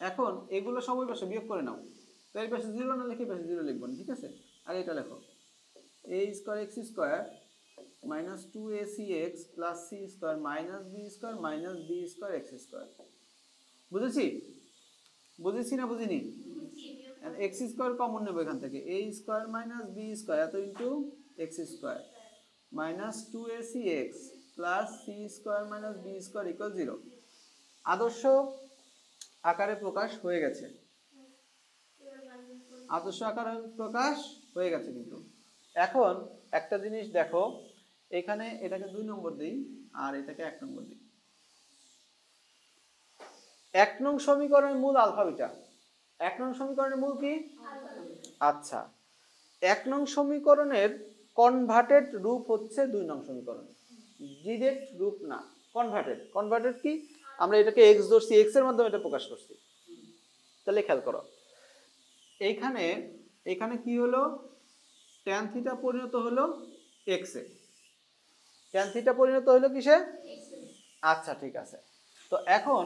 এখন এগুলো সব ওই পাশে বিয়োগ করে নাও। তো এই পাশে 0 না লিখে এই পাশে 0 লিখবো না, ঠিক আছে? আর এটা লেখো a square x square minus 2acx plus c square minus b square minus b square x square. বুঝেছি? বুঝেছি না বুঝিনি? x স্কয়ার কমন নেব এখান থেকে, a square minus b square এত into x square minus 2acx plus c square minus b square equal 0। আদর্শ আকারে প্রকাশ হয়ে গেছে, আদর্শ আকারে প্রকাশ হয়ে গেছে। কিন্তু এখন একটা জিনিস দেখো, এখানে এটাকে 2 নম্বর দিই আর এটাকে 1 নম্বর দিই। 1 নং সমীকরণের মূল আলফা বিটা। 1 নং সমীকরণের মূল কি? আচ্ছা, 1 নং সমীকরণের কনভার্টেড রূপ হচ্ছে 2 নং সমীকরণ, ডিরেক্ট রূপ না, কনভার্টেড। কনভার্টেড কি? আমরা এটাকে x ধরছি, x এর মাধ্যমে এটা প্রকাশ করছি। তাহলে খেয়াল করো, এইখানে এখানে কি হলো, tan থিটা পরিণত হলো x এ। tan থিটা পরিণত হলো কিসে? আচ্ছা ঠিক আছে। তো এখন